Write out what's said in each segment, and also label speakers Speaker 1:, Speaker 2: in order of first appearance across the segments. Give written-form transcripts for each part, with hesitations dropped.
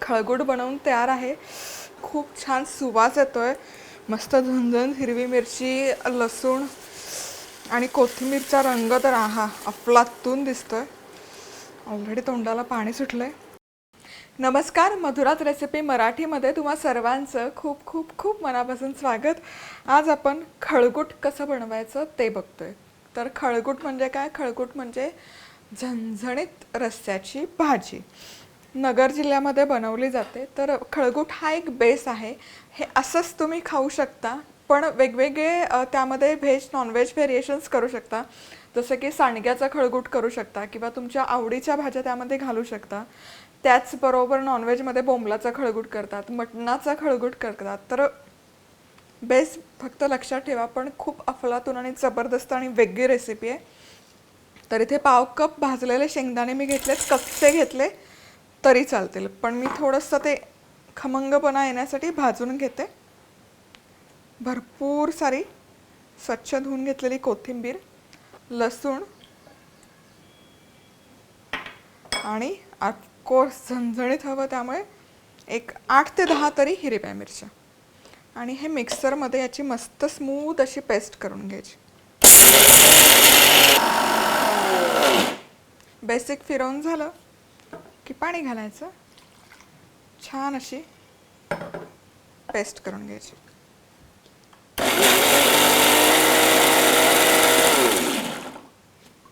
Speaker 1: खळगुड बनवून तयार आहे। खूप छान सुवास येतोय, मस्त झणझण हिरवी मिरची, लसूण आणि कोथिंबीरचा रंग तर आहा अफलातून दिसतोय। ऑलरेडी तोंडाला पाणी सुटलंय। नमस्कार, मधुरात रेसिपी मराठीमध्ये तुम्हा सर्वांचं खूप खूप खूप मनापासून स्वागत। आज आपण खळगुट कसं बनवायचं ते बघतोय। तर खळगुट म्हणजे काय? खळगुट म्हणजे झणझणीत रस्स्याची भाजी। नगर जिल्ह्यामध्ये बनवली जाते। तर खळगुट हा एक बेस आहे। हे असंच तुम्ही खाऊ शकता, पण वेगवेगळे त्यामध्ये व्हेज नॉनव्हेज व्हेरिएशन्स करू शकता। जसं की सांडग्याचा खळगुट करू शकता किंवा तुमच्या आवडीच्या भाज्या त्यामध्ये घालू शकता। त्याचबरोबर नॉनव्हेजमध्ये बोंबलाचा खळगुट करतात, मटणाचा खळगुट करतात। तर बेस फक्त लक्षात ठेवा, पण खूप अफलातून आणि जबरदस्त आणि वेगळी रेसिपी आहे। तर इथे पाव कप भाजलेले शेंगदाणे मी घेतलेत, कच्चे घेतले तरी चालतील, पण मी थोडंसं ते खमंगपणा येण्यासाठी भाजून घेते। भरपूर सारी स्वच्छ धुवून घेतलेली कोथिंबीर, लसूण आणि ऑफकोर्स झणझणीत हवं त्यामुळे एक 8 ते 10 तरी हिरव्या मिरच्या, आणि हे मिक्सरमध्ये याची मस्त स्मूथ अशी पेस्ट करून घ्यायची। बेसिक फिरवून झालं की पाणी घालायचं, छान अशी पेस्ट करून घ्यायची।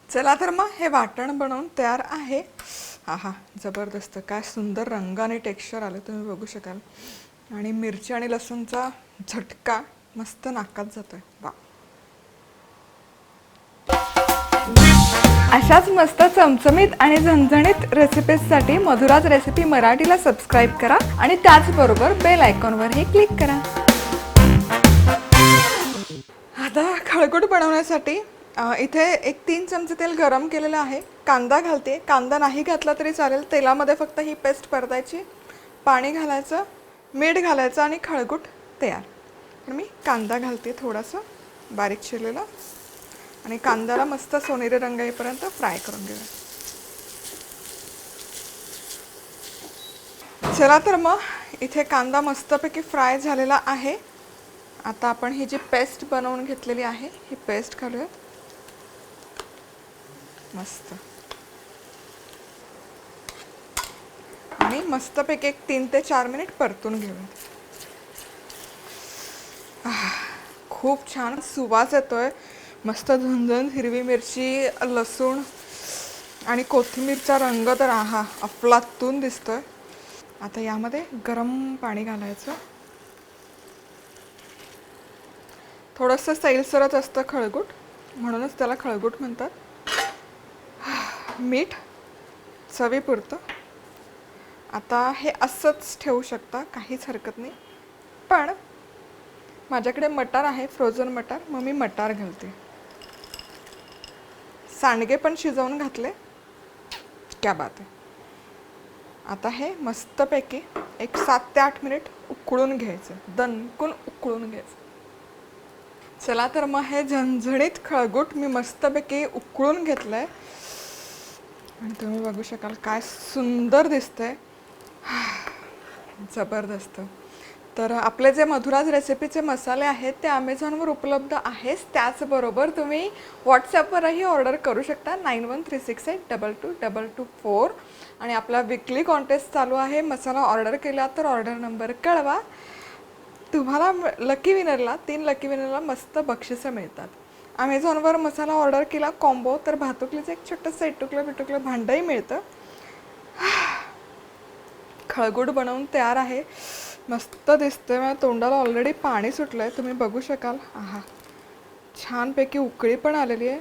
Speaker 1: चला तर मग हे वाटण बनवून तयार आहे। आहा जबरदस्त, काय सुंदर रंग आणि टेक्स्चर आलं तुम्ही बघू शकाल, आणि मिरची आणि लसूणचा झटका मस्त नाकात जातोय। वा, अशाच मस्त चमचमीत आणि झणझणीत रेसिपीजसाठी मधुराज रेसिपी मराठीला सबस्क्राईब करा आणि त्याचबरोबर बेल आयकॉनवरही क्लिक करा। आता खळगुट बनवण्यासाठी इथे एक 3 चमचे तेल गरम केलेलं आहे। कांदा घालते, कांदा नाही घातला तरी चालेल, तेलामध्ये फक्त ही पेस्ट परतायची। पाणी घालायचं, मीठ घालायचं आणि खळगुट तयार। पण मी कांदा घालते थोडासा बारीक चिरलेला, आणि कांद्याला मस्त सोनेरी रंग येईपर्यंत फ्राय करून घेऊया। चला तर मग इथे कांदा मस्तपैकी फ्राय झालेला आहे। आता आपण ही जी पेस्ट बनवून घेतलेली आहे ही पेस्ट घालूया मस्त, आणि मस्तपैकी एक 3 ते 4 मिनिट परतून घेऊया। खूप छान सुवास येतोय, मस्त झणझण हिरवी मिरची, लसूण आणि कोथिंबीरचा रंग तर आहा अफलातून दिसतोय। आता यामध्ये गरम पाणी घालायचं। थोडंसं सैलसरच असतं खळगुट, म्हणूनच त्याला खळगुट म्हणतात। मीठ चवीपुरतं। आता हे असंच ठेवू शकता, काहीच हरकत नाही, पण माझ्याकडे मटार आहे, फ्रोझन मटार, मग मी मटार घालते। सांडगे पण शिजवून घातले, क्या बात आहे। आता हे मस्तपैकी एक 7 ते 8 मिनिट उकळून घ्यायचं, दणकून उकळून घ्यायचं। चला तर मग हे झणझणीत खळगुट मी मस्तपैकी उकळून घेतलंय, आणि तुम्ही बघू शकाल काय सुंदर दिसतंय, जबरदस्त। तर आपले जे मधुराज रेसिपीचे मसाले आहेत ते अमेझॉनवर उपलब्ध आहेत। त्याचबरोबर तुम्ही व्हॉट्सॲपवरही ऑर्डर करू शकता, 9136822224। आणि आपला विकली कॉन्टेस्ट चालू आहे, मसाला ऑर्डर केला तर ऑर्डर नंबर कळवा। तुम्हाला लकी विनरला 3 लकी विनरला मस्त बक्षिसं मिळतात। अमेझॉनवर मसाला ऑर्डर केला कॉम्बो तर भातुकलीचं एक छोटंसं इटुकलं बिटुकलं भांडंही मिळतं। खळगुट बनवून तयार आहे, मस्त दिसतंय, माझ्या तोंडाला ऑलरेडी पाणी सुटलंय, तुम्ही बघू शकाल। आहा छानपैकी उकळी पण आलेली आहे,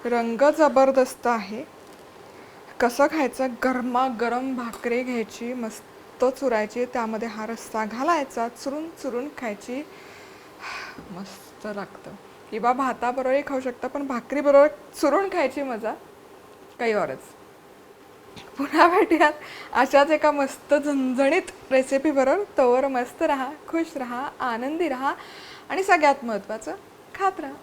Speaker 1: रंग जबरदस्त आहे। कसं खायचं? गरमागरम भाकरी घ्यायची, मस्त चुरायची, त्यामध्ये हा रस्सा घालायचा, चुरून चुरून खायची, मस्त लागतं। किंवा भाताबरोबरही खाऊ शकता, पण भाकरीबरोबर चुरून खायची मजा काही औरच। पुन्हा भेटूयात अशाच एका मस्त झणझणीत रेसिपीबरोबर। तोवर मस्त राहा, खुश राहा, आनंदी राहा, आणि सगळ्यात महत्त्वाचं खात राहा।